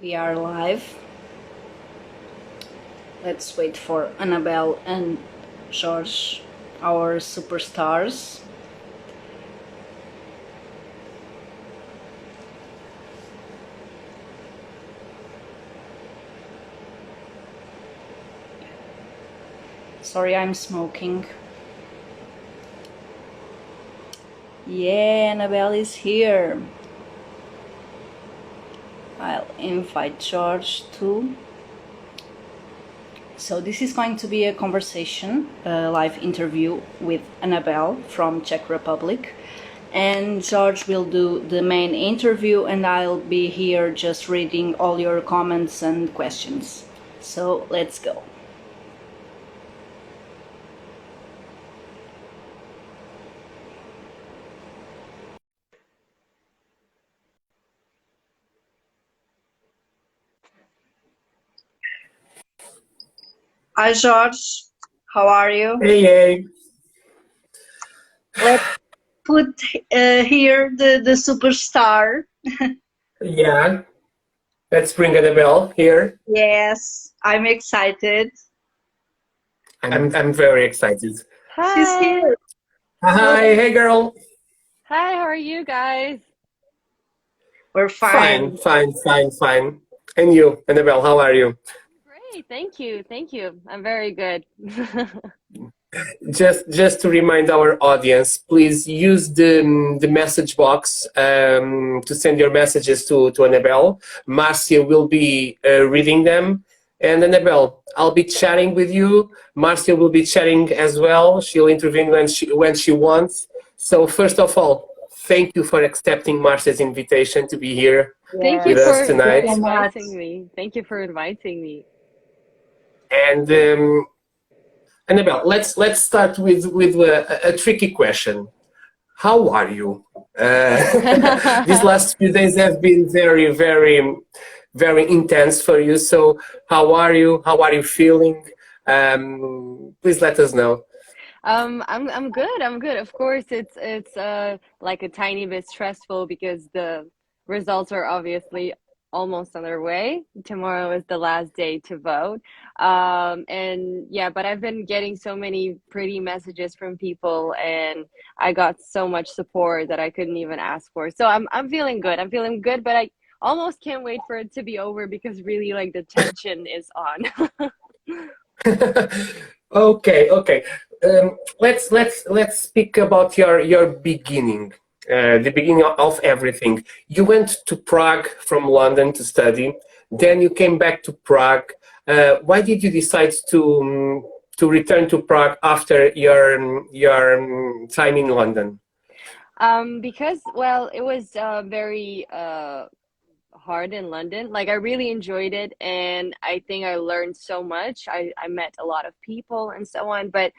We are live. Let's wait for Annabelle and George, our superstars. Sorry, I'm smoking. Yeah, Annabelle is here. I'll invite George too. So this is going to be a conversation, a live interview with Annabelle from Czech Republic. And George will do the main interview and I'll be here just reading all your comments and questions. So let's go. Hi George, how are you? Hey. Let's put here the superstar. Yeah, let's bring Annabelle here. Yes, I'm excited. I'm very excited. Hi. She's here. Hi, hey girl. Hi, how are you guys? We're fine. Fine. And you, Annabelle, how are you? Great, thank you. I'm very good. Just to remind our audience, please use the message box to send your messages to Annabelle. Marcia will be reading them. And Annabelle, I'll be chatting with you. Marcia will be chatting as well. She'll intervene when she wants. So first of all, thank you for accepting Marcia's invitation to be here Thank with you us for tonight. inviting me. Thank you for inviting me. And Annabelle, let's start with a tricky question. How are you? These last few days have been very intense for you. So how are you? How are you feeling? Please let us know. I'm good. I'm good. Of course, it's like a tiny bit stressful because the results are obviously almost on their way. Tomorrow is the last day to vote. And yeah, but I've been getting so many pretty messages from people and I got so much support that I couldn't even ask for. So I'm feeling good. I'm feeling good, but I almost can't wait for it to be over because really like the tension is on. Okay. Let's speak about your beginning, the beginning of everything. You went to Prague from London to study, then you came back to Prague. Why did you decide to return to Prague after your time in London? Because well, it was very hard in London. Like I really enjoyed it and I think I learned so much. I met a lot of people and so on, but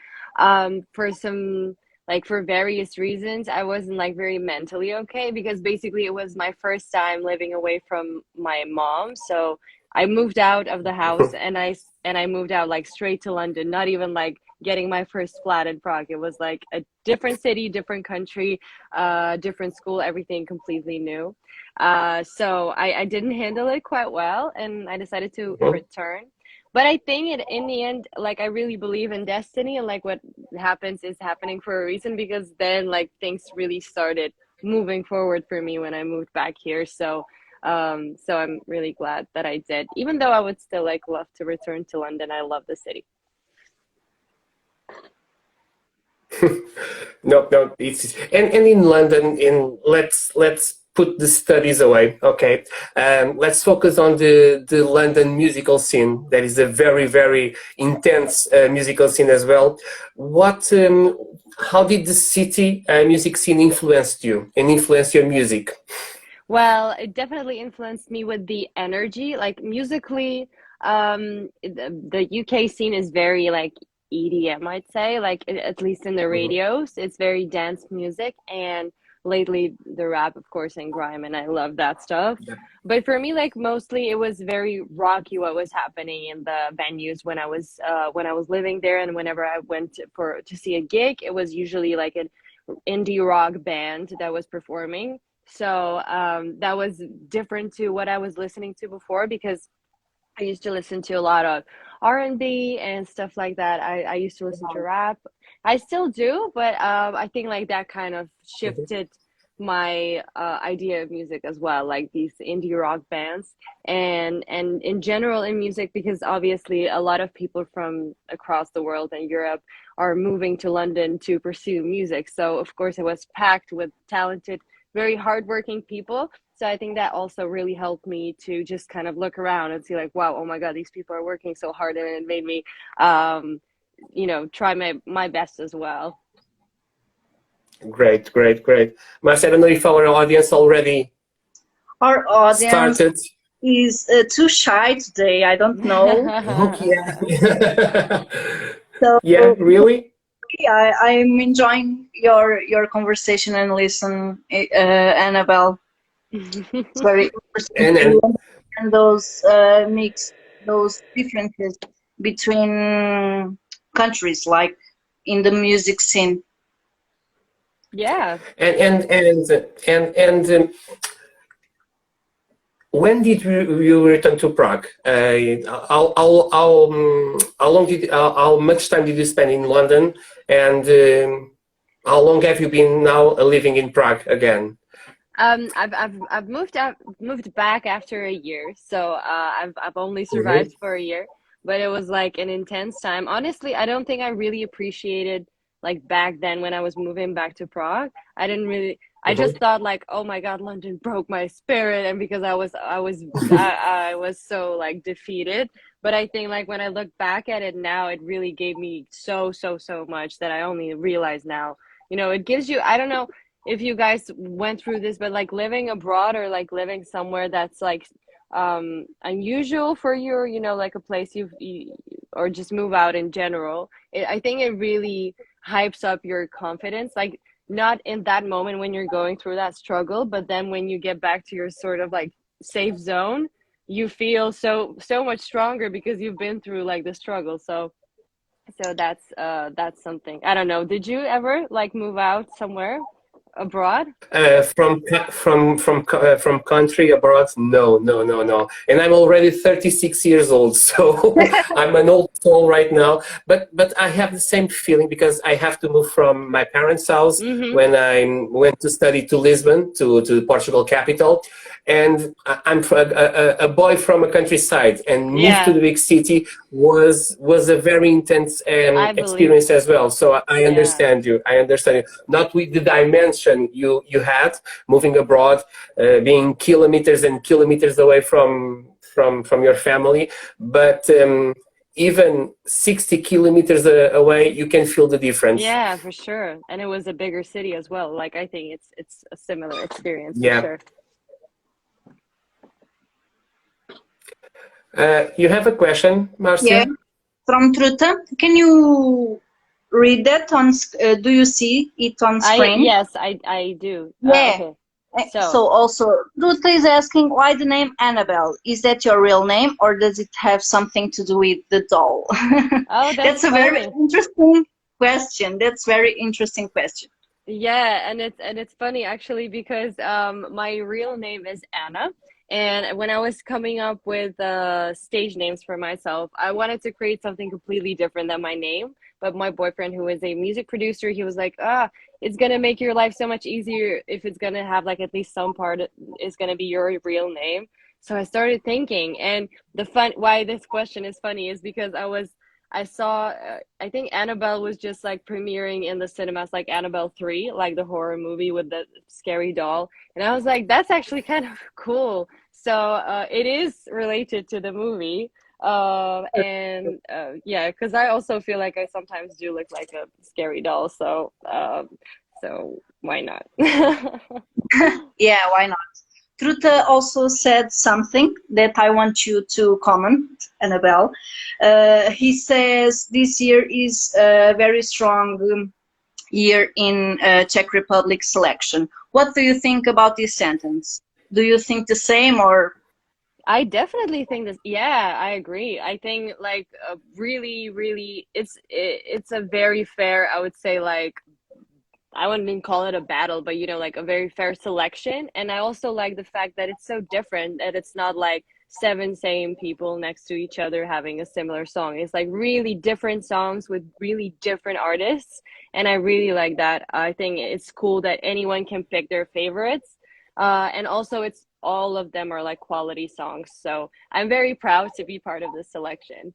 for some like for various reasons I wasn't like very mentally okay because basically it was my first time living away from my mom. So I moved out of the house and I moved out like straight to London, not even like getting my first flat in Prague. It was like a different city, different country, different school, everything completely new. So I didn't handle it quite well, and I decided to return. But I think in the end, like I really believe in destiny, and like what happens is happening for a reason. Because then, like things really started moving forward for me when I moved back here. So I'm really glad that I did. Even though I would still like love to return to London, I love the city. No, it's and in London, in let's put the studies away, okay? Let's focus on the London musical scene. That is a very intense musical scene as well. What, how did the city music scene influenced you and influence your music? Well, it definitely influenced me with the energy, like musically. The UK scene is very like EDM, I'd say, like at least in the Mhm. radios, it's very dance music, and lately the rap, of course, and grime, and I love that stuff. Yeah. But for me, like mostly, it was very rocky what was happening in the venues when I was living there, and whenever I went for to see a gig, it was usually like an indie rock band that was performing So that was different to what I was listening to before, because I used to listen to a lot of R&B and stuff like that. I used to listen to rap. I still do, but I think like that kind of Mhm. shifted my idea of music as well, like these indie rock bands and in general in music, because obviously a lot of people from across the world and Europe are moving to London to pursue music. So of course it was packed with talented, very hardworking people. So I think that also really helped me to just kind of look around and see like, wow, oh my God, these people are working so hard, and it made me, um, try my best as well. Great, great, great. Marcia, I don't know if our audience already Our audience started. is too shy today. I don't know. Okay. So Yeah, really? I'm enjoying your conversation and listen, Annabelle. It's very interesting And to understand those those differences between countries, like in the music scene. Yeah. and and and and when did you return to Prague? How long did how much time did you spend in London, and how long have you been now living in Prague again? I've moved back after a year, so I've only Hmm. survived for a year, but it was like an intense time. Honestly, I don't think I really appreciated like back then when I was moving back to Prague. I didn't really. I just thought like, oh my God, London broke my spirit, and because I was so like defeated. But I think like when I look back at it now, it really gave me so much that I only realize now. It gives you, I don't know if you guys went through this, but like living abroad or like living somewhere that's like unusual for you, or like a place or just move out in general, I think it really hypes up your confidence, like not in that moment when you're going through that struggle, but then when you get back to your sort of like safe zone, you feel so much stronger because you've been through like the struggle. So that's something. I don't know, did you ever like move out somewhere abroad? From country abroad, no, no, no, no. And I'm already 36 years old, so I'm an old soul right now. But I have the same feeling because I have to move from my parents' house Mm-hmm. when I went to study to Lisbon, to Portugal capital. And I'm a boy from a countryside, and move to Yeah, the big city was a very intense I believe experience as so. well. So I Yeah. understand you. I understand you. Not with the dimension you had moving abroad, being kilometers and kilometers away from your family, but even 60 kilometers away, you can feel the difference. Yeah, for sure. And it was a bigger city as well. Like I think it's a similar experience for Yeah. sure. You have a question, Yeah, Marcia? from Truta. Can you read that on? Do you see it on I screen? Yes, I do. Yeah. Okay. So, So also, Truta is asking why the name Annabelle. Is that your real name, or does it have something to do with the doll? oh, that's That's a very funny. interesting question. That's very interesting question. Yeah, and it's funny actually because my real name is Anna, and when I was coming up with stage names for myself, I wanted to create something completely different than my name. But my boyfriend, who is a music producer, he was like, it's gonna make your life so much easier if it's gonna have like at least some part is gonna be your real name. So I started thinking, and the fun why this question is funny is because I saw, I think Annabelle was just like premiering in the cinemas, like Annabelle 3, like the horror movie with the scary doll. And I was like, that's actually kind of cool. So it is related to the movie. And yeah, because I also feel like I sometimes do look like a scary doll. So why not? Yeah, why not? Truta also said something that I want you to comment, Annabelle. He says this year is a very strong year in Czech Republic selection. What do you think about this sentence? Do you think the same or? I definitely think this. Yeah, I agree. I think like really, really, it's a very fair, I would say, like I wouldn't even call it a battle, but you know, like a very fair selection. And I also like the fact that it's so different, that it's not like seven same people next to each other having a similar song. It's like really different songs with really different artists. And I really like that. I think it's cool that anyone can pick their favorites. And also it's all of them are like quality songs. So I'm very proud to be part of this selection.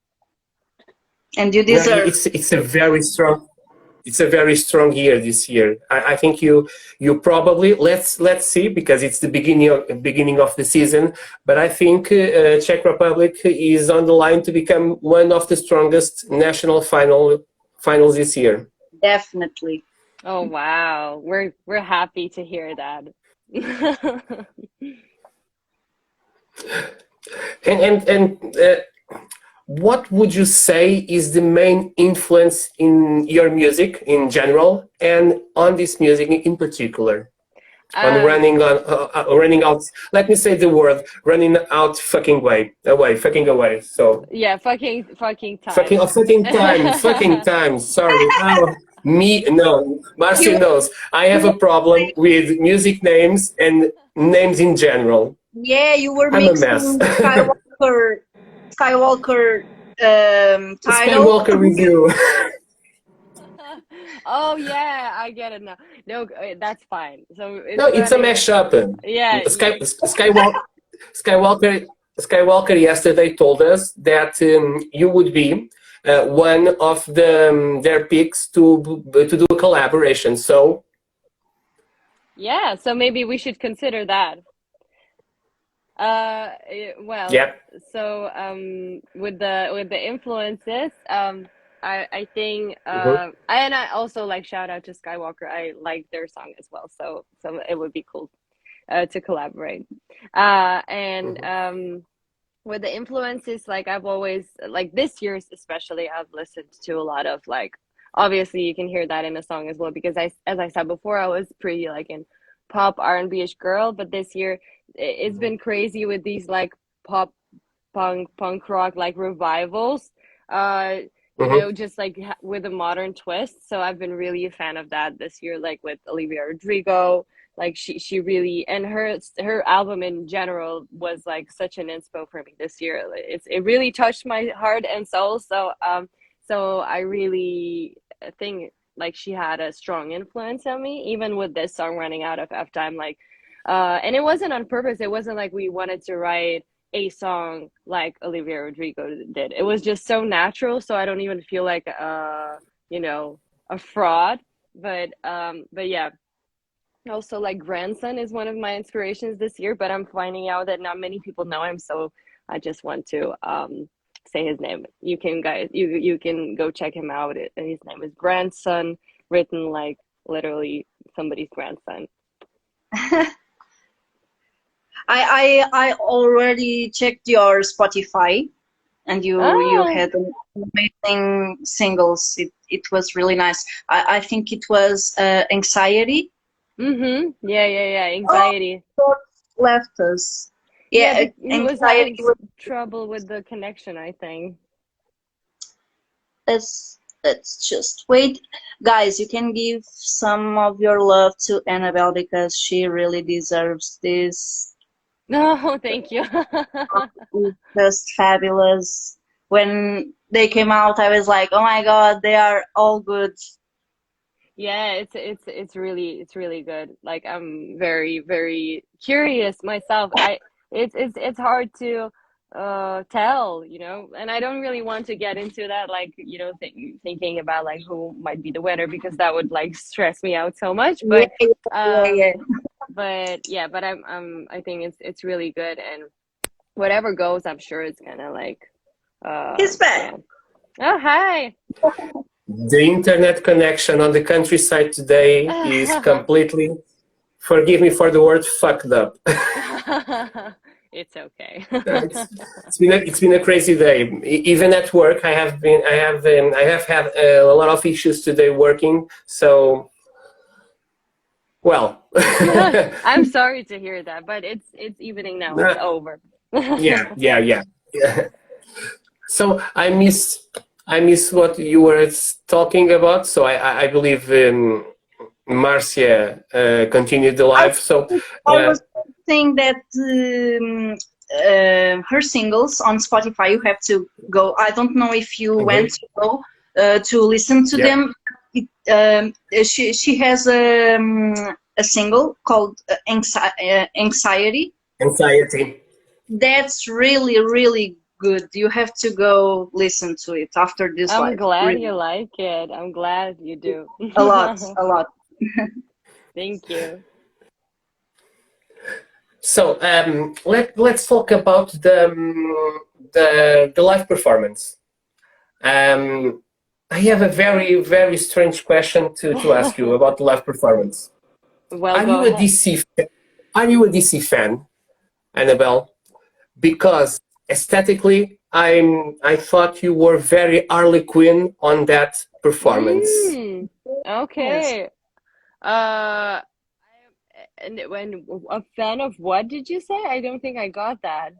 And you No, deserve. it's a very strong year this year. I think you probably let's see, because it's the beginning of the season. But I think Czech Republic is on the line to become one of the strongest national finals this year. Definitely. Oh wow. We're happy to hear that. And what would you say is the main influence in your music in general, and on this music in particular? On Um, running out. Let me say the word running out. Fucking away. So yeah, fucking time. fucking time. Sorry. Oh, me no. Marcia You, knows. I have a problem with music names and names in general. yeah, you were I'm a mess. mixing Skywalker title. Skywalker review. Oh yeah, I get it now. No, that's fine. So No, it's it's a running. mashup. Yeah, Skywalker yesterday told us that you would be one of their picks to do a collaboration. So yeah. So maybe we should consider that. Well, yeah. so with the influences, I think Mhm. and I also like shout out to Skywalker. I like their song as well, so it would be cool to collaborate. And Mhm. with the influences, like I've always like this year's especially, I've listened to a lot of like obviously you can hear that in a song as well because I as I said before, I was pretty like in pop R&B-ish girl, but this year it's been crazy with these like pop punk rock like revivals. Uh you Mhm. know, just like with a modern twist. So I've been really a fan of that this year, like with Olivia Rodrigo. Like she really and her album in general was like such an inspo for me this year. It really touched my heart and soul. So I really think like she had a strong influence on me, even with this song running out of F time. Like, and it wasn't on purpose. It wasn't like we wanted to write a song like Olivia Rodrigo did. It was just so natural, so I don't even feel like you know, a fraud. But yeah, also like Grandson is one of my inspirations this year, but I'm finding out that not many people know him, so I just want to say his name. You can guys you can go check him out. His name is Grandson, written like literally somebody's grandson. I already checked your Spotify, and you Ah, had amazing singles. It was really nice. I think it was Anxiety. mm-hmm. Yeah. Oh, Anxiety. God left us. Yeah, Yeah, he was Anxiety having was. trouble with the connection, I think. Let's just wait, guys. You can give some of your love to Annabelle because she really deserves this. No, thank you. It's just fabulous. When they came out, I was like, oh my God, they are all good. Yeah, it's really good. Like I'm very curious myself. It's hard to tell, you know, and I don't really want to get into that like, you know, thinking about like who might be the winner because that would like stress me out so much. Yeah, yeah. But yeah, but I think it's really good and whatever goes, I'm sure it's gonna like He's back. yeah. Oh, hi. The internet connection on the countryside today is completely, forgive me for the word, fucked up. It's okay. It's been a crazy day. Even at work, I have had a lot of issues today working. So well, I'm sorry to hear that, but it's evening now. It's over. yeah. So I miss what you were talking about. So I believe Marcia continued the I live. So I was saying that her singles on Spotify, you have to go. I don't know if you went to go to listen to yeah, them. She has a single called Anxiety. anxiety. That's really, really good. You have to go listen to it after this I'm live. glad you Really, like it. I'm glad you do. a lot, a lot. Thank you. So let's talk about the live performance. I have a very, very strange question to ask you about the live performance. Well, Are go you a ahead. DC? Are you a DC fan, Annabelle? Because aesthetically, I thought you were very Harley Quinn on that performance. Mm, Yes. okay. I and when a fan of what did you say? I don't think I got that.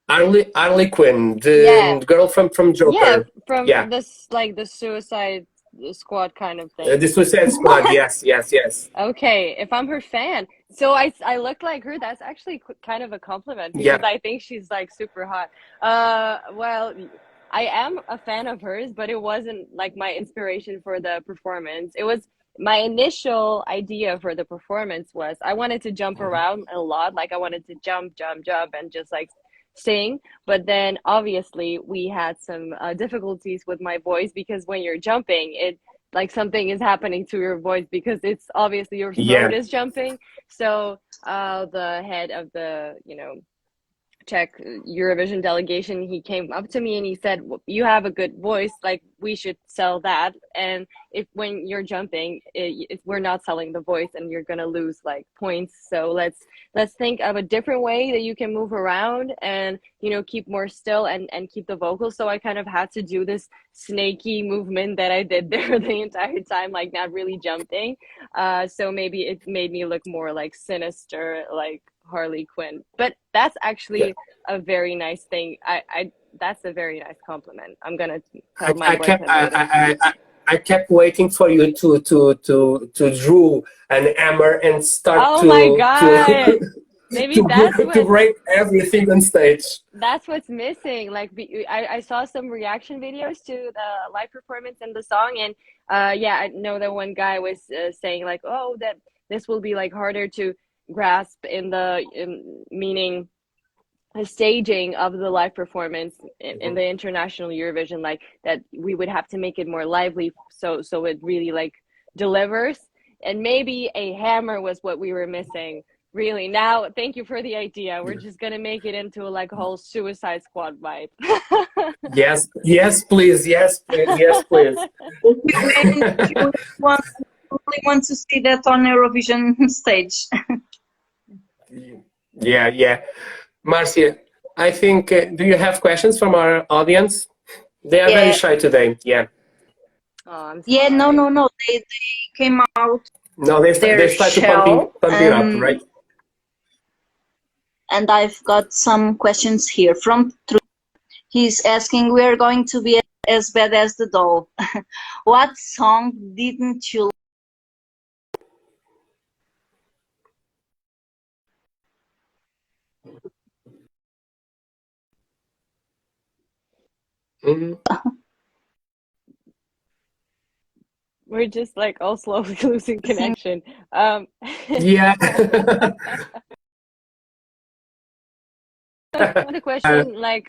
Harley Quinn, Yeah. the girl from Yeah, Joker. Yeah, from this like the Suicide Squad kind of the thing. Suicide Squad. Yes, yes, yes. Okay, if I'm her fan, so I look like her. That's actually kind of a compliment because Yeah, I think she's like super hot. Well, I am a fan of hers, but it wasn't like my inspiration for the performance. It was my initial idea for the performance was I wanted to jump around a lot, like I wanted to jump, jump, jump, and just like sing. But then obviously we had some difficulties with my voice because when you're jumping, it like something is happening to your voice because it's obviously your throat yeah, is jumping. So the head of the Czech Eurovision delegation, he came up to me and he said, "You have a good voice. Like we should sell that. And if when you're jumping, we're not selling the voice, and you're gonna lose like points. So let's think of a different way that you can move around and keep more still and keep the vocals." So I kind of had to do this snaky movement that I did there the entire time, like not really jumping. So maybe it made me look more like sinister, like Harley Quinn. But that's yeah. actually a very nice thing. I that's a very nice compliment. I'm gonna tell I, my I kept boyfriend later. I kept waiting for you to draw an hammer and start Oh my to God. Maybe to break everything on stage. that's what's missing. Like I saw some reaction videos to the live performance and the song, and yeah, I know that one guy was saying like, oh, that this will be like harder to grasp in meaning the staging of the live performance in the international Eurovision, like that we would have to make it more lively so it really like delivers. And maybe a hammer was what we were missing. Really, now thank you for the idea. We're just gonna make it into like a whole Suicide Squad vibe. Yes, yes, please, yes, please, yes, please. If you really want to see that on Eurovision stage. Yeah, yeah. Marcia, I think, do you have questions from our audience? They are very Yeah, shy today. Yeah. Oh, I'm yeah, no, sorry. no, no. They came out No, they their start to pumping shell, pumping up, right? and I've got some questions here from Tru. He's asking, "We are going to be as bad as the doll. What song didn't you?" Hmm. We're just like all slowly losing Sing? connection. Yeah. The question like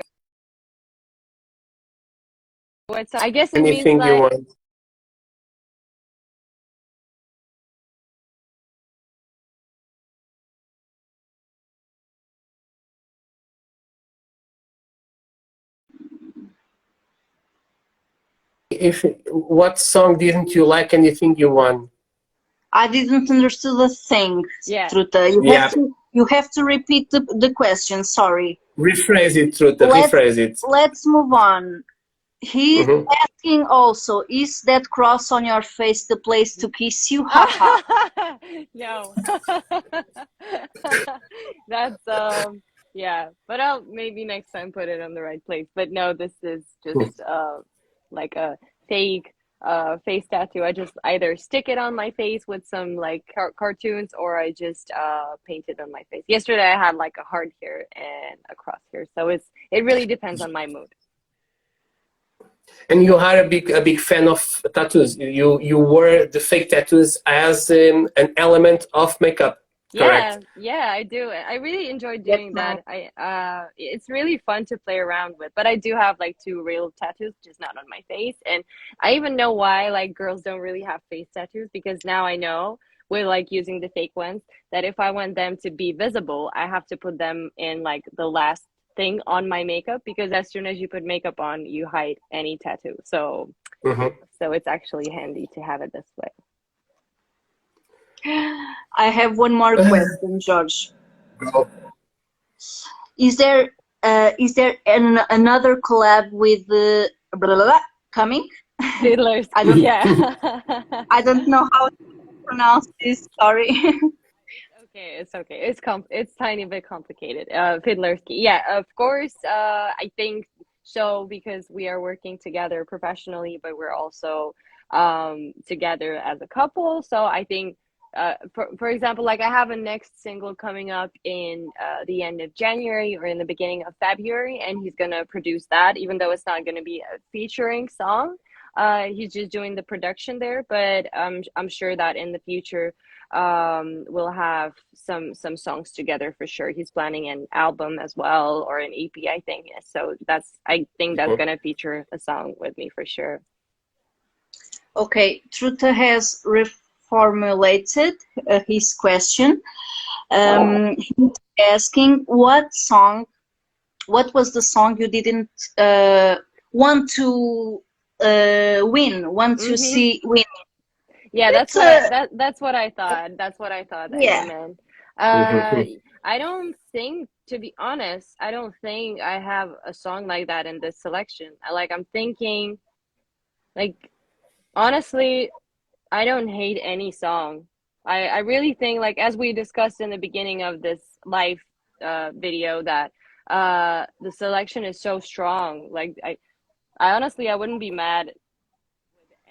what's I guess it means Anything you like want. If what song didn't you like? Anything you want? I didn't understand the thing, yeah. Truta. Yeah. You have to repeat the question. Sorry. Rephrase it, Truth. Let's Rephrase it. let's move on. He's Hmm. asking also, is that cross on your face the place to kiss you? Haha. No. That's yeah, but I'll maybe next time put it on the right place. But no, this is just like a fake face tattoo. I just either stick it on my face with some like cartoons, or I just paint it on my face. Yesterday I had like a heart here and a cross here, so it really depends on my mood. And you are a big fan of tattoos. You wear the fake tattoos as an element of makeup, correct? Yeah, I do. I really enjoy That's doing nice. that. It's really fun to play around with. But I do have like two real tattoos, just not on my face. And I even know why like girls don't really have face tattoos, because now I know with like using the fake ones that if I want them to be visible, I have to put them in like the last thing on my makeup, because as soon as you put makeup on, you hide any tattoo. Hmm. So it's actually handy to have it this way. I have one more question, George. Go. Another collab with blah, blah, blah, coming? Fiddlers, I don't yeah. I don't know how to pronounce this. Sorry. Okay, it's okay. It's tiny bit complicated. Fiddlerski. Yeah, of course. I think so, because we are working together professionally, but we're also together as a couple. So I think for example, like I have a next single coming up in the end of January or in the beginning of February, and he's gonna produce that, even though it's not gonna be a featuring song. He's just doing the production there, but I'm sure that in the future we'll have some songs together for sure. He's planning an album as well, or an EP, I think. So I think that's gonna feature a song with me for sure. Okay, Truta has reformulated his question. He's asking what was the song you didn't want to want to Mm-hmm. see win? Yeah, It's that's what I thought. That's what I thought that he yeah, meant. Hmm. I don't think, to be honest, I don't think I have a song like that in this selection. I'm thinking, like, honestly, I don't hate any song. I really think, like, as we discussed in the beginning of this live video, that the selection is so strong. Like, I honestly, I wouldn't be mad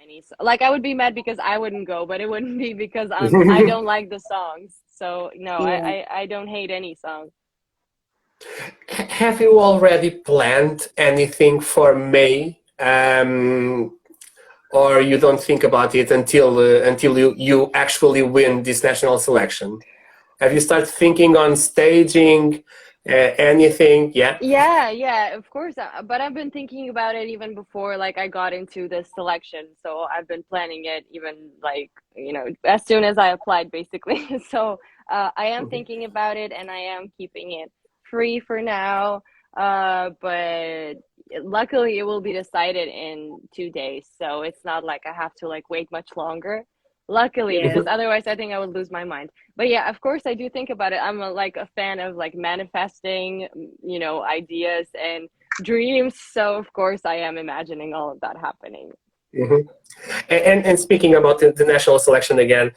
any, like, I would be mad because I wouldn't go, but it wouldn't be because I don't like the songs. So no, yeah. I don't hate any song. Have you already planned anything for May? Or you don't think about it until you actually win this national selection? Have you started thinking on staging anything? Yeah. Yeah, of course. But I've been thinking about it even before, like, I got into this selection. So I've been planning it even, like, as soon as I applied, basically. So I am Mhm. thinking about it, and I am keeping it free for now. But luckily it will be decided in 2 days. So it's not like I have to like wait much longer. Luckily, Yeah. because otherwise I think I would lose my mind. But yeah, of course I do think about it. I'm like a fan of like manifesting, ideas and dreams. So of course I am imagining all of that happening. Mhm. And speaking about the national selection again,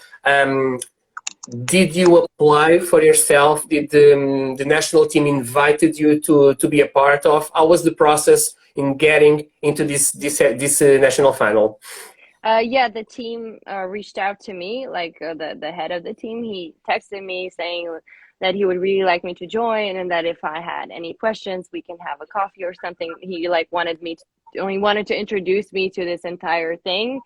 did you apply for yourself? Did the national team invited you to be a part of? How was the process in getting into this national final? Yeah, the team reached out to me, like the head of the team. He texted me saying that he would really like me to join, and that if I had any questions, we can have a coffee or something. He like he wanted to introduce me to this entire thing,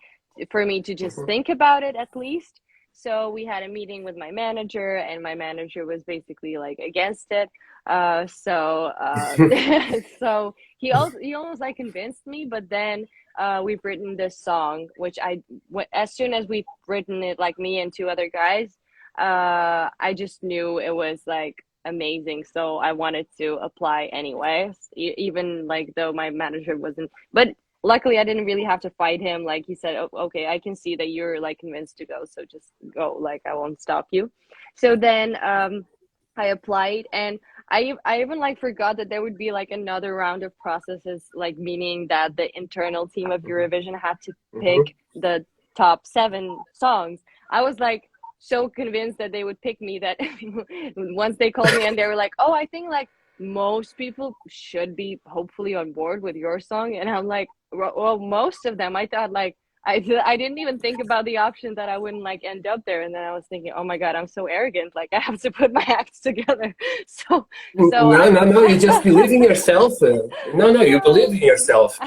for me to just Mhm. think about it at least. So we had a meeting with my manager, and my manager was basically like against it. So he almost like convinced me, but then we've written this song, which as soon as we've written it, like me and two other guys, I just knew it was like amazing. So I wanted to apply anyway, even like though my manager wasn't. But luckily, I didn't really have to fight him. Like he said, oh, okay, I can see that you're like convinced to go, so just go. Like I won't stop you. So then I applied, and I even like forgot that there would be like another round of processes, like meaning that the internal team of Eurovision had to Mhm. pick the top 7 songs. I was like so convinced that they would pick me that once they called me and they were like, "Oh, I think like most people should be hopefully on board with your song," and I'm like, "Well, most of them." I thought like I didn't even think about the option that I wouldn't like end up there, and then I was thinking, oh my God, I'm so arrogant. Like I have to put my acts together. So No, I no, no. You just believe in yourself. No, no. You believe no. in yourself.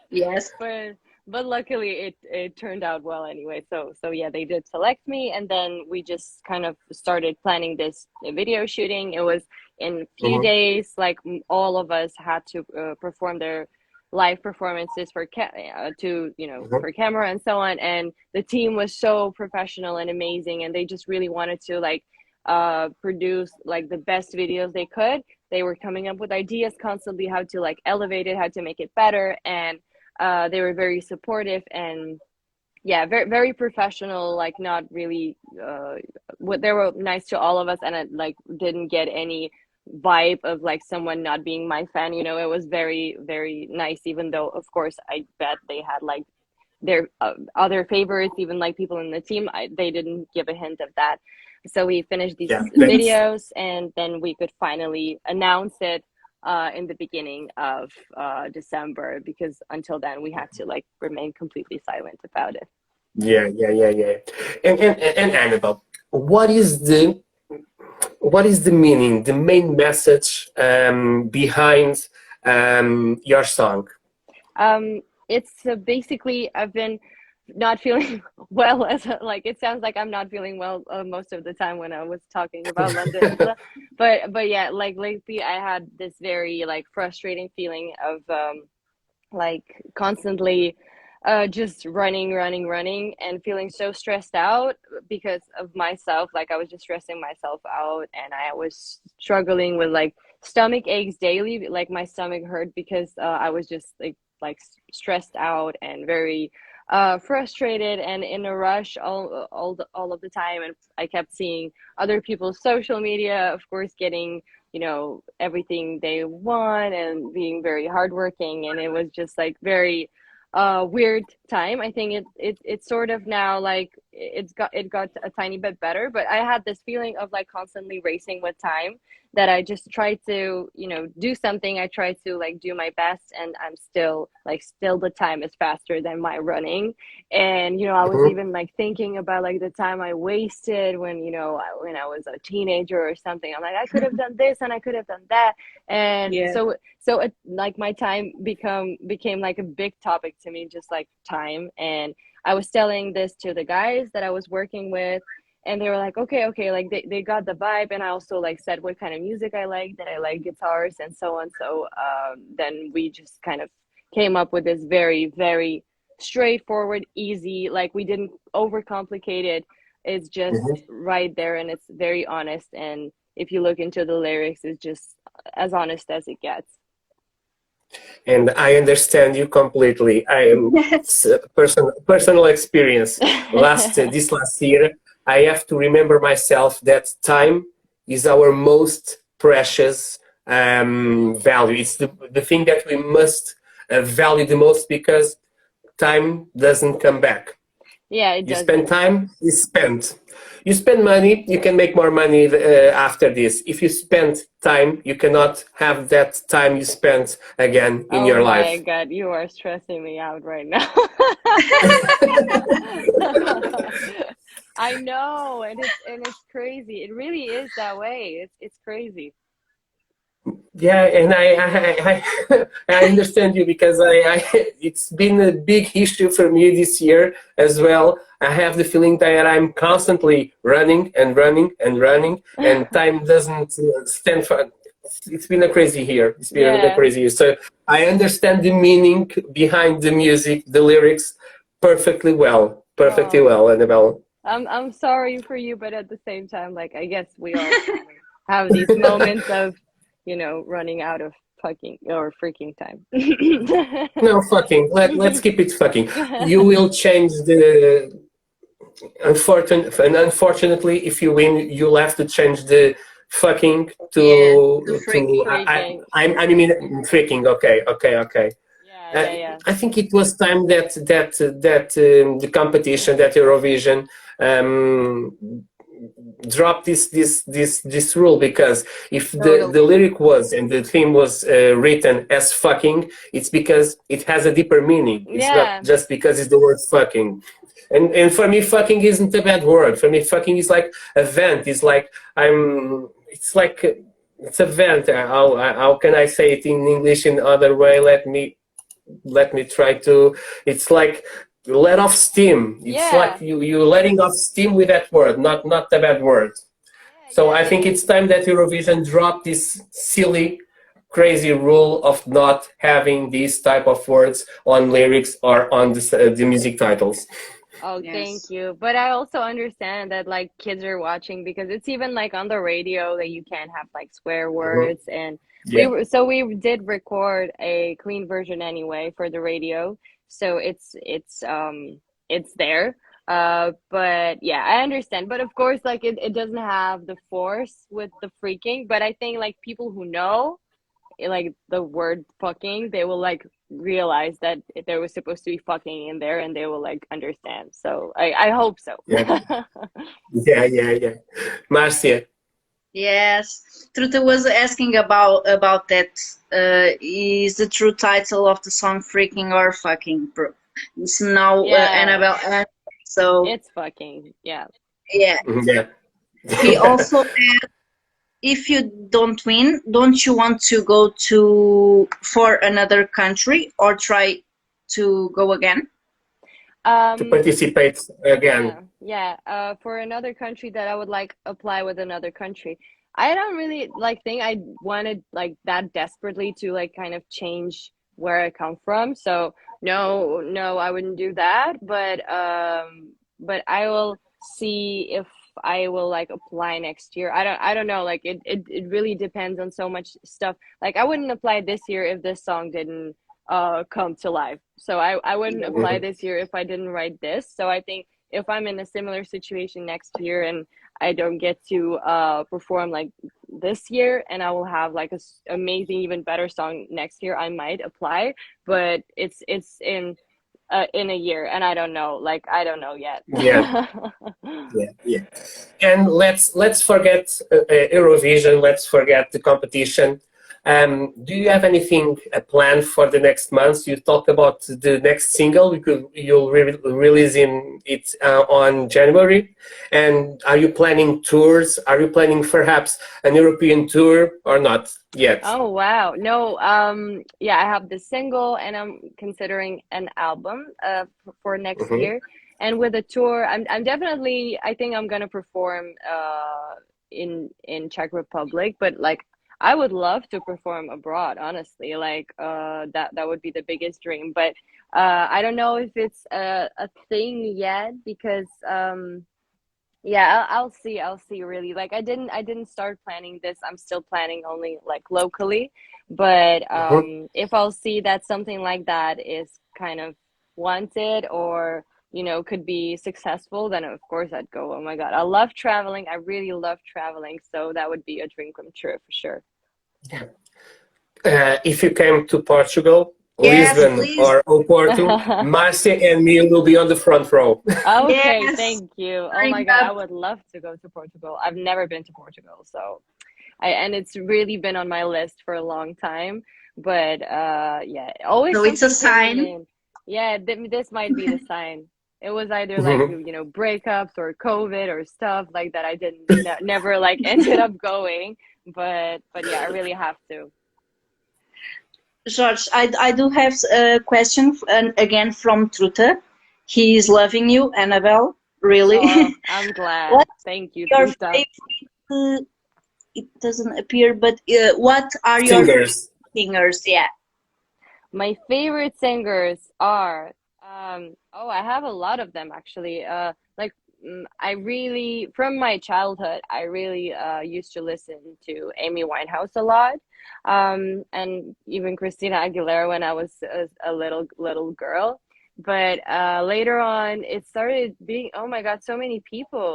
Yes. but but luckily it turned out well anyway. So yeah, they did select me, and then we just kind of started planning this video shooting. It was in few Mhm, days. Like all of us had to perform their live performances for to mhm, for camera and so on. And the team was so professional and amazing, and they just really wanted to like produce like the best videos they could. They were coming up with ideas constantly how to like elevate it, how to make it better, and they were very supportive and yeah, very very professional. Like not really, what they were nice to all of us, and I like didn't get any vibe of like someone not being my fan. It was very very nice. Even though, of course, I bet they had like their other favorites, even like people in the team. They didn't give a hint of that. So we finished these yeah. That's videos, and then we could finally announce it in the beginning of December, because until then we had to like remain completely silent about it. yeah, yeah, yeah, yeah. And Annabelle, what is the meaning, the main message behind your song? It's basically I've been not feeling well as like it sounds like I'm not feeling well most of the time when I was talking about London and stuff. But yeah, like lately I had this very like frustrating feeling of like constantly just running and feeling so stressed out because of myself. Like I was just stressing myself out, and I was struggling with like stomach aches daily. Like my stomach hurt because I was just like stressed out and very frustrated and in a rush all of the time. And I kept seeing other people's social media, of course, getting everything they want and being very hardworking, and it was just like very weird time. I think it's sort of now like it got a tiny bit better, but I had this feeling of like constantly racing with time, that I just try to do something. I try to like do my best, and I'm still the time is faster than my running. And I was Mhm, even like thinking about like the time I wasted when when I was a teenager or something. I'm like, I could have done this and I could have done that. And Yeah. so it, like my time became like a big topic to me, just like time. And I was telling this to the guys that I was working with, and they were like, okay, like they got the vibe. And I also like said what kind of music I like, that I like guitars and so on. So then we just kind of came up with this very very straightforward, easy, like we didn't overcomplicate it. It's just mhm. right there, and it's very honest. And if you look into the lyrics, it's just as honest as it gets. And I understand you completely. I am personal experience. This last year, I have to remember myself that time is our most precious value. It's the thing that we must value the most, because time doesn't come back. Yeah, it You spend doesn't. time, you spend. You spend money, you can make more money after this. If you spend time, you cannot have that time you spent again in Oh your my life. God, you are stressing me out right now. I know, and it's crazy. It really is that way. It's crazy. Yeah, and I understand you, because it's been a big issue for me this year as well. I have the feeling that I'm constantly running and running and running, and time doesn't stand for. It's been a crazy year. It's been a Yeah. crazy year. So I understand the meaning behind the music, the lyrics, perfectly well, perfectly Oh, well, Annabelle. I'm sorry for you, but at the same time, like I guess we all kind of have these moments of, running out of fucking or freaking time. No, fucking. Let's keep it fucking. You will change the unfortunately, if you win, you'll have to change the fucking Yeah. To to freaking. Freaking. I mean freaking. Okay, okay, okay. Yeah, yeah, yeah. I think it was time that the competition, that Eurovision, um, drop this rule, because if the Totally. lyric was and the theme was written as fucking, it's because it has a deeper meaning. It's not Yeah. just because it's the word fucking. And for me, fucking isn't a bad word. For me, fucking is like a vent. It's like it's like it's a vent. How can I say it in English in other way? Let me try to. It's like let off steam. It's like Yeah. you letting off steam with that word, not the bad word. Yeah, I So get I it. think it's time that Eurovision dropped this silly, crazy rule of not having these type of words on lyrics or on the music titles. Oh, thank Yes. you. But I also understand that like kids are watching because it's even like on the radio that you can't have like swear Mhm. words and Yeah. we did record a clean version anyway for the radio. So it's there. But yeah, I understand. But of course like it doesn't have the force with the freaking, but I think like people who know like the word fucking, they will like realize that there was supposed to be fucking in there and they will like understand. So I hope so. Yeah. Yeah. Marcia. Yes. Truta was asking about that. Is the true title of the song "Freaking" or "Fucking"? It's now Yeah, Annabelle. So it's fucking, yeah. yeah. Mhm, yeah. He also, if you don't win, don't you want to go to for another country or try to go again? To Um, participate again. yeah. For another country that I would like apply with another country. I don't really like think I wanted like that desperately to like kind of change where I come from. So no, no, I wouldn't do that. But I will see if I will like apply next year. I don't know. Like it really depends on so much stuff. Like I wouldn't apply this year if this song didn't come to life. So I wouldn't apply Mhm. this year if I didn't write this. So I think if I'm in a similar situation next year and I don't get to perform like this year and I will have like a amazing even better song next year, I might apply, but it's in a year and I don't know. Like I don't know yet. Yeah. Yeah. And let's forget Eurovision. Let's forget the competition. Do you have anything planned for the next months? You talked about the next single. You'll release it on January. And are you planning tours? Are you planning perhaps an European tour or not yet? Oh wow. No, yeah, I have the single and I'm considering an album for next Hmm. year. And with a tour, I'm definitely I think I'm gonna perform in Czech Republic, but like I would love to perform abroad, honestly. Like that would be the biggest dream. But I don't know if it's a thing yet because yeah, I'll see. I'll see really. Like I didn't start planning this. I'm still planning only like locally. But Hmm. if I'll see that something like that is kind of wanted or could be successful, then of course I'd go. Oh my God. I love traveling. I really love traveling. So that would be a dream come true for sure. If you came to Portugal, Yes, Lisbon, please. or Oporto, Marcia and me will be on the front row. Okay, Yes. thank you. Oh Bring my God, I up. would love to go to Portugal. I've never been to Portugal, so and it's really been on my list for a long time. But yeah, always So it's a something to sign. remain. Yeah, this might be the sign. It was either like breakups or COVID or stuff like that. I didn't never like ended up going, but yeah, I really have to. George, I do have a question and again from Truta. He is loving you, Annabelle. Really. Oh, I'm glad. What's Thank you, your Truta. favorite? It doesn't appear, but what are your Singers. singers? Yeah. My favorite singers are oh, I have a lot of them actually. Like I really from my childhood, I really used to listen to Amy Winehouse a lot. And even Christina Aguilera when I was a little girl. But later on it started being oh my God, so many people.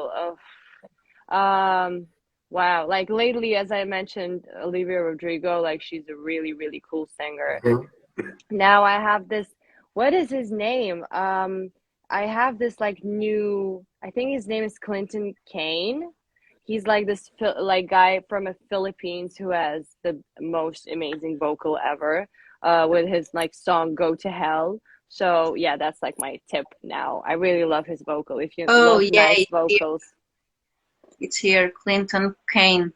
Um wow, like lately as I mentioned Olivia Rodrigo, like she's a really cool singer. Mhm. Now I have this, what is his name? I have this like new, I think his name is Clinton Kane. he's like this like guy from the Philippines who has the most amazing vocal ever, with his like song "Go to Hell." So yeah, that's like my tip now. I really love his vocal. If you Oh love yeah, nice vocals, it's here. Clinton Kane.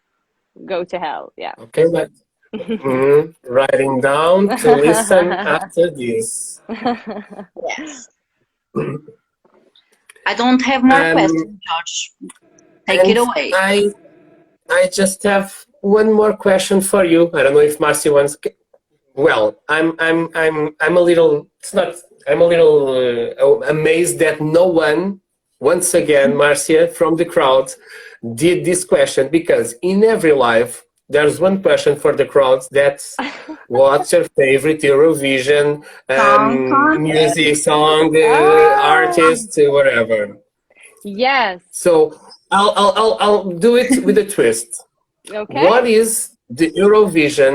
"Go to Hell." Yeah. Okay, but writing down to listen after this. Yes. I don't have more Um, questions, George. Take it and away. I just have one more question for you. I don't know if Marcy wants. Well, I'm a little. It's not. I'm a little amazed that no one, once again, Marcia from the crowd, did this question, because in every live there's one question for the crowd. That's what's your favorite Eurovision Song contest. music song, Oh, artist, whatever. yes. So I'll do it with a twist. Okay. What is the Eurovision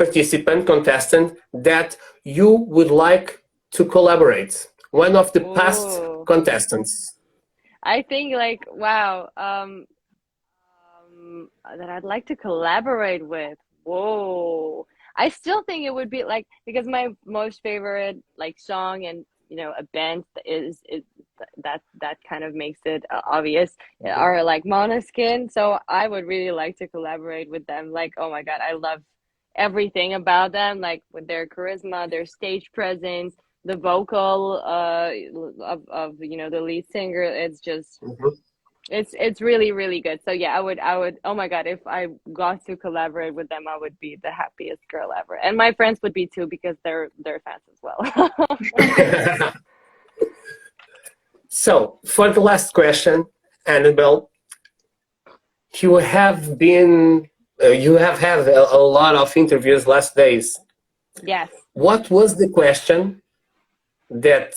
participant, contestant that you would like to collaborate? One of the past Oh, contestants. I think like wow. That I'd like to collaborate with. Whoa. I still think it would be like because my most favorite like song and a band is that kind of makes it obvious are like Måneskin. So I would really like to collaborate with them. Like, oh my God, I love everything about them, like with their charisma, their stage presence, the vocal of the lead singer. It's just Mhm. it's really really good. So yeah, I would oh my God, if I got to collaborate with them, I would be the happiest girl ever, and my friends would be too because they're fans as well. So, for the last question, Annabelle, you have been, you have had a lot of interviews last days. Yes. What was the question that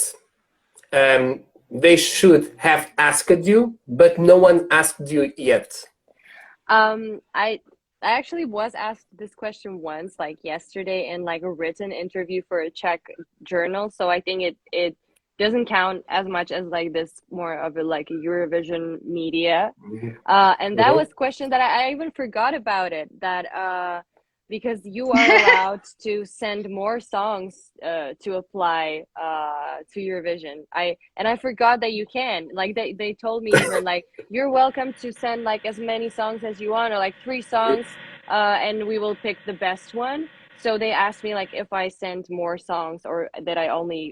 they should have asked you, but no one asked you yet? I actually was asked this question once, like yesterday, in like a written interview for a Czech journal. So I think it doesn't count as much as like this more of a like a Eurovision media. And that Mhm. was question that I even forgot about it. That because you are allowed to send more songs to apply to Eurovision. I forgot that you can. Like they told me even like you're welcome to send like as many songs as you want, or like 3 songs, and we will pick the best one. So they asked me like if I sent more songs or that I only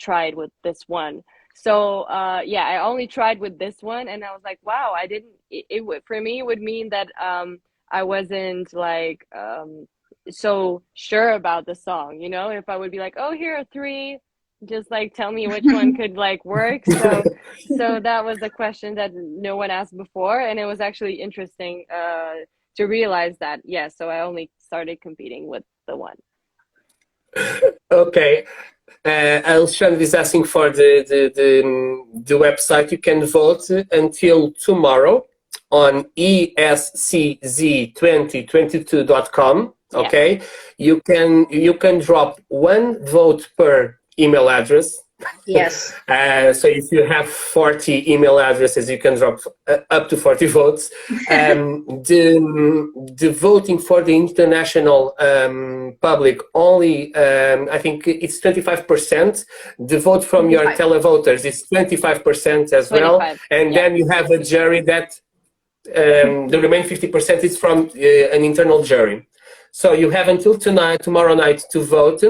tried with this one. So yeah, I only tried with this one, and I was like, wow, I didn't. It would for me it would mean that I wasn't like so sure about the song. If I would be like, oh, here are 3, just like tell me which one could like work. So that was a question that no one asked before, and it was actually interesting to realize that, yeah, so I only started competing with the one. Okay. Alexandre is asking for the website. You can vote until tomorrow on escz2022.com. Yeah. Okay, you can drop 1 vote per email address. Yes. So if you have 40 email addresses, you can drop up to 40 votes. The voting for the international public only, I think it's 25%. The vote from your 25. televoters is 25% as well. 25. And Yeah. then you have a jury that the remaining 50% is from an internal jury. So you have until tomorrow night to vote.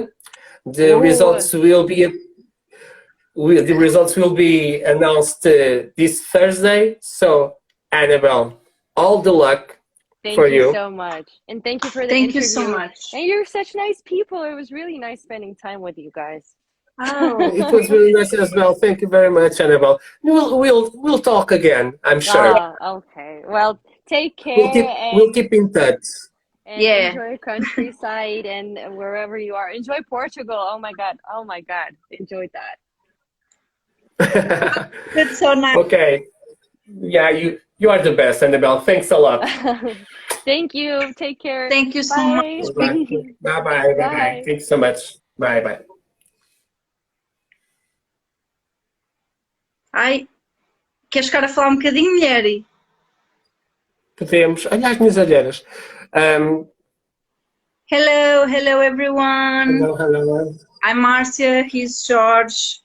The Ooh. results will be announced this Thursday. So, Annabelle, all the luck Thank for you you. so much. And thank you for the Thank you interview. so much. And you're such nice people. It was really nice spending time with you guys. Oh, It was really nice as well. Thank you very much, Annabelle. We'll talk again, I'm sure. Okay. Well, take We'll care keep in touch. and yeah. enjoy countryside and wherever you are. Enjoy Portugal. Oh my God. Oh my God. Enjoy that. That's so nice. Okay. Yeah, you are the best, Annabelle. Thanks a lot. Thank you. Take care. Thank you so Bye. much. Bye. Bye. Bye. Bye. Thanks so much. Bye. Bye. I Queres ficar a falar um bocadinho, mulher? Podemos. Olha as minhas olheiras. Hello, hello everyone. Hello, hello. I'm Marcia, he's George.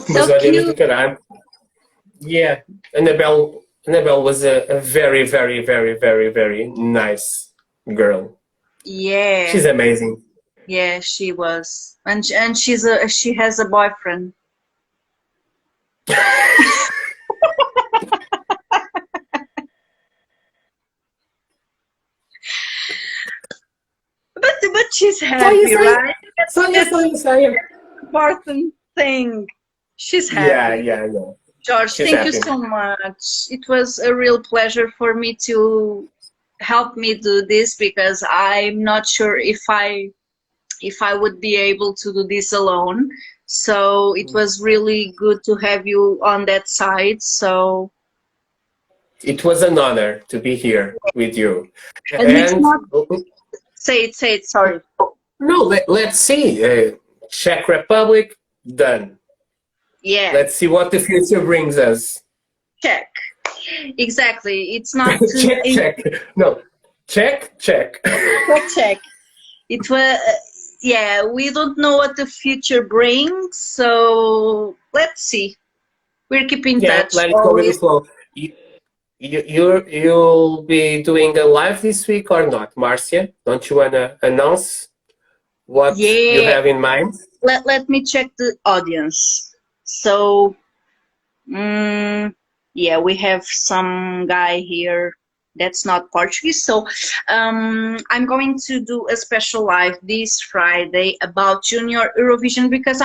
Mas So olheiras do cute. caralho. Yeah, Annabelle was a very, very, very, very, very nice girl. Yeah, She's amazing. yeah, she was. And she has a boyfriend. But she's happy, right? That's Say. important thing. She's Yeah, happy. yeah. George, She's thank you happy. so much. It was a real pleasure for me to help me do this because I'm not sure if I would be able to do this alone. So it was really good to have you on that side. So It was an honor to be here with you. and it's And not say it, sorry. no, let's see. Czech Republic, done. Yeah, Let's see what the future brings us. check. Exactly. It's not Check. No, check. check. It was yeah, we don't know what the future brings, so let's see. We're keeping Yeah, touch let it go with the always. flow. You'll be doing a live this week or not, Marcia? Don't you wanna announce what you Yeah, have in mind? let me check the audience. So, yeah, we have some guy here that's not Portuguese. So, I'm going to do a special live this Friday about Junior Eurovision because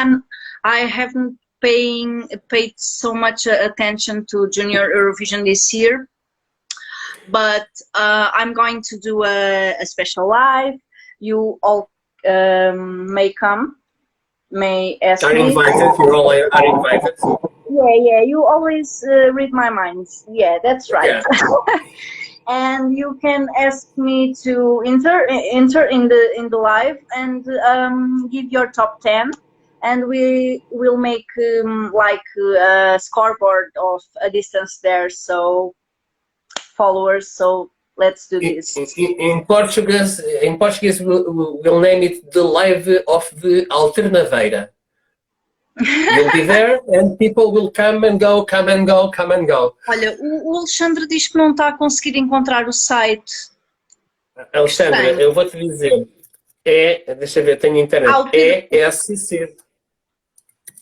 I haven't paid so much attention to Junior Eurovision this year. But I'm going to do a special live. You all may come, may ask Are me. invited. You all are invited. Yeah, you always read my mind. Yeah, that's right. Yeah. And you can ask me to enter in the live and give your top 10, and we will make like a scoreboard of a distance there, so followers. So let's do this. In Portuguese, we'll name it the live of the Alternadeira. You'll be there and people will come and go, come and go, come and go. Olha, o Alexandre diz que não está a conseguir encontrar o site. Alexandra, Estranho. eu vou-te dizer. Deixa eu ver, tenho internet. Ah, o Pedro- ESC.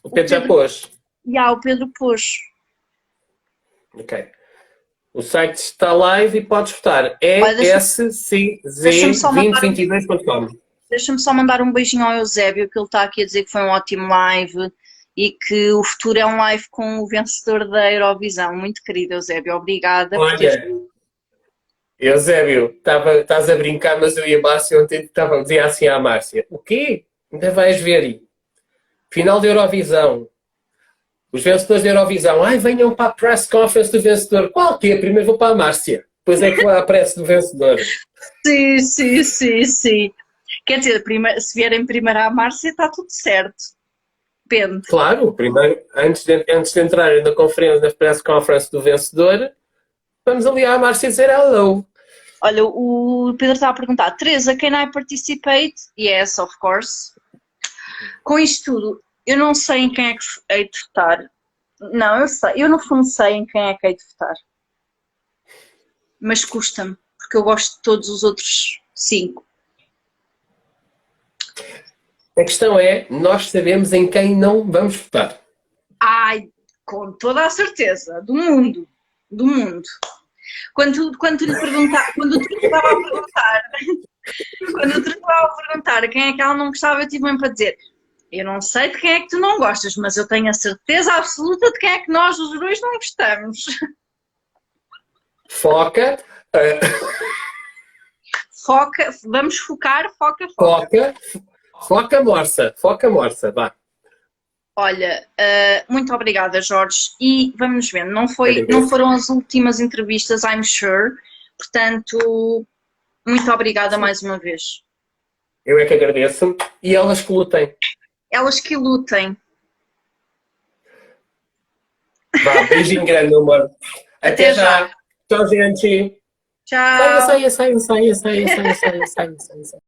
O Pedro já pôs. O Pedro pôs. Ok. O site está live e podes votar. ESCZ2022.com. Deixa-me só mandar um beijinho ao Eusébio, que ele está aqui a dizer que foi um ótimo live e que o futuro é um live com o vencedor da Eurovisão. Muito querido, Eusébio, obrigada por teres... Olha, Eusébio, estás a brincar, mas eu e a Márcia ontem dizia assim à Márcia: o quê? Ainda vais ver aí. Final da Eurovisão. Os vencedores da Eurovisão. Ai, venham para a press conference do vencedor. Qual que é? Primeiro vou para a Márcia. Depois é que vou à press do vencedor. Sim. Quer dizer, se vierem primeiro à Márcia, está tudo certo. Depende. Claro, primeiro, antes de entrarem na press conference do vencedor, vamos ali à Márcia dizer hello. Olha, o Pedro está a perguntar: Teresa, can I participate? Yes, of course. Com isto tudo, eu não sei em quem é que hei de votar. Não, eu sei. Eu no fundo sei em quem é que hei de votar. Mas custa-me, porque eu gosto de todos os outros 5. A questão é, nós sabemos em quem não vamos votar. Ai, com toda a certeza, do mundo. Quando tu lhe perguntar, quando tu lhe estava a perguntar quem é que ela não gostava, eu tive mesmo para dizer: eu não sei de quem é que tu não gostas, mas eu tenho a certeza absoluta de quem é que nós os dois não gostamos. Foca. Foca, vamos focar, foca. Foca morsa, vá. Olha, muito obrigada, Jorge, e vamos ver, não foram as últimas entrevistas, I'm sure, portanto, muito obrigada mais uma vez. Eu é que agradeço, e elas que lutem. Elas que lutem. Vá, beijinho grande, amor. Até já. Tchau, gente. Tchau. Saia.